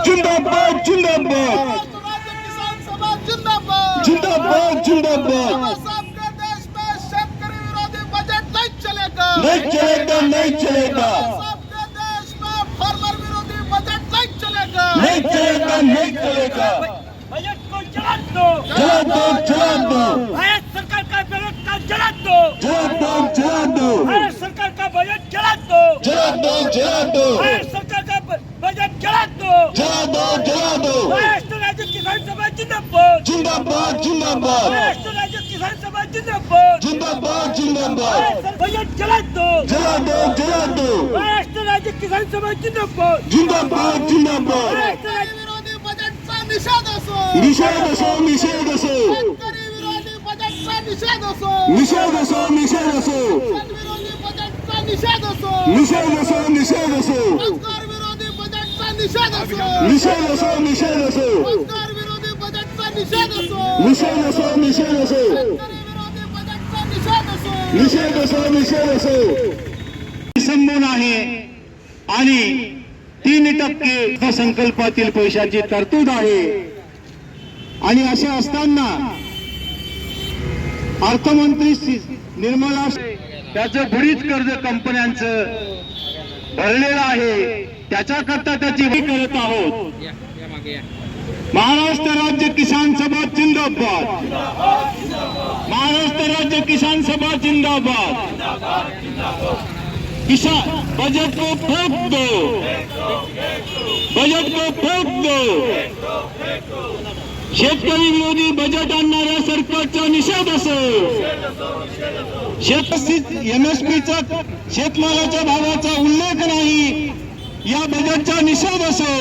जिंदाबाद जिंदाबाद किसान सभा जिंदाबाद जिंदाबाद जिंदाबाद। आपके देश में शेतकरी विरोधी बजट नहीं चलेगा, नहीं चलेगा नहीं चलेगा आपके देश में फार्मर विरोधी बजट नहीं चलेगा, नहीं चलेगा नहीं चलेगा। बजट को जला दो, जला दो जला दो भारत सरकार का बजट का जला दो, जला दो जला दो भारत सरकार का बजट जला दो, जला दो जला दो भारत सरकार का बजट जला दो, जला दो जला दो। महाराष्ट्र राज्य किसान सभा जिंदाबाद, जिंदाबाद जिंदाबाद महाराष्ट्र राज्य किसान सभा जिंदाबाद, जिंदाबाद जिंदाबाद। बजट जला दो, जला दो जला दो महाराष्ट्र राज्य किसान सभा जिंदाबाद, जिंदाबाद जिंदाबाद। महाराष्ट्र राज्य विरोधी बजटचा निषेध असो, निषेध असो निषेध असो शेतकरी विरोधी बजटचा निषेध असो, निषेध असो निषेध असो विरोधी बजटचा निषेध असो, निषेध असो निषेध असो रोजगार विरोधी बजटचा निषेध असो, निषेध असो निषेध असो रोजगार विरोधी बजटचा निषेध असो, निषेध असो निषेध असो शेतकरी विरोधी बजटचा निषेध असो, निषेध असो निषेध असो। संबोधन आहे आणि 3% संकल्पातील पैशाची तरतूद आहे आणि असे असताना अर्थमंत्री निर्मला त्याचं बुडीत कर्ज कंपन्यांचं भरलेलं आहे, त्याच्याकरता त्याची वही करत आहोत। महाराष्ट्र राज्य किसान सभा जिंदाबाद, महाराष्ट्र राज्य किसान सभा जिंदाबाद। किसान बजट को फेंक दो, बजट को फेंक दो। शेतकरी विरोधी बजट आणणाऱ्या सरकारचा निषेध असो, MSPचा शेतमालाच्या भावाचा उल्लेख नाही या बजटचा निषेध असो,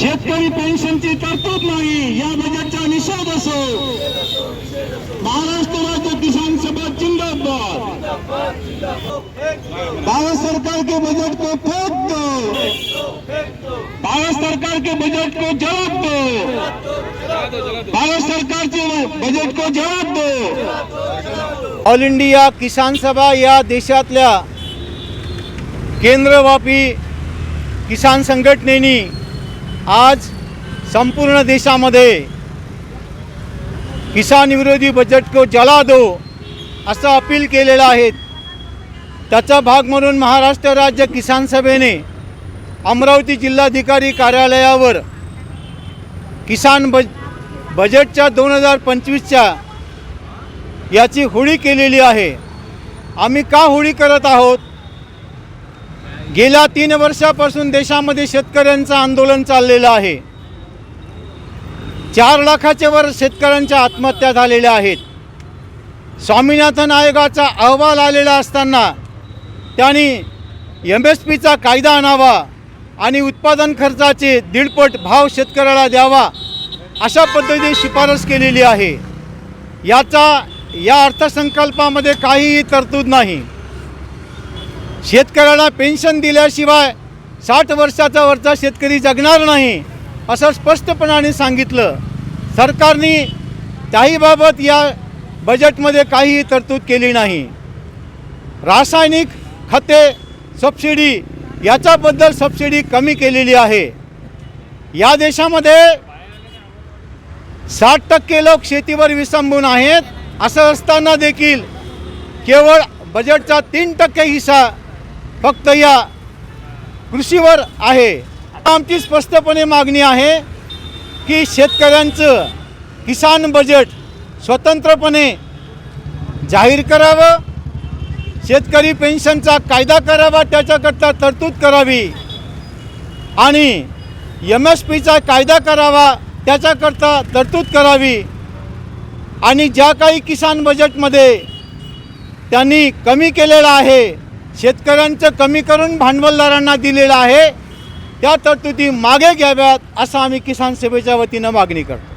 शेतकरी पेन्शनची तरतूद नाही या बजटचा निषेध असो। महाराष्ट्र राज्य किसान सभा जिंदाबाद। भारत सरकार के बजट को फेंक दो, भारत सरकार के बजट को जवाब दो, भारत सरकार के बजट को जवाब दो। ऑल इंडिया किसान सभा या देशातल्या केंद्रव्यापी किसान संघटनेनी आज संपूर्ण देशामध्ये किसान विरोधी बजट को जला दो असं अपील केलेलं आहे। त्याचा भाग म्हणून महाराष्ट्र राज्य किसान सभेने अमरावती जिल्हाधिकारी कार्यालयावर किसान बजेटच्या 2025च्या याची होळी केलेली आहे। आम्ही का होळी करत आहोत? गेल्या 3 वर्षापासून देशामध्ये शेतकऱ्यांचं आंदोलन चाललेलं आहे। 4 लाखाच्या वर शेतकऱ्यांच्या आत्महत्या झालेल्या आहेत। स्वामीनाथन आयोगाचा अहवाल आलेला असताना त्यांनी MSPचा कायदा आणावा आणि उत्पादन खर्चाचे 1.5 भाव शेतकऱ्याला द्यावा अशा पद्धतीने शिफारस केलेली आहे। या अर्थसंकल्पामध्ये काहीही तरतूद नाही। शेतकऱ्याला पेन्शन दिल्याशिवाय 60 वर्षाचा वरचा शेतकरी जगणार नाही असं स्पष्टपणाने सांगितलं। सरकारने त्याहीबाबत या बजेटमध्ये काहीही तरतूद केली नाही। रासायनिक खते सबसिडी याच्याबद्दल सबसिडी कमी केलेली आहे। या देशामध्ये 60% लोक शेतीवर विसंबून आहेत, असं असताना देखील केवळ बजेटचा 3% हिस्सा फक्त या कृषीवर आहे। आमची स्पष्टपणे मागणी आहे की शेतकऱ्यांचं किसान बजेट स्वतंत्रपणे जाहीर करावं, शेतकरी पेन्शनचा कायदा करावा, त्याच्याकरता तरतूद करावी आणि MSPचा कायदा करावा, त्याच्याकरता तरतूद करावी आणि ज्या काही किसान बजेटमध्ये त्यांनी कमी केलेलं आहे, शेतकऱ्यांचं कमी करून भांडवलदारांना दिलेलं आहे, त्या तरतुदी मागे घ्याव्यात असं आम्ही किसान सभेच्या वतीनं मागणी करतो।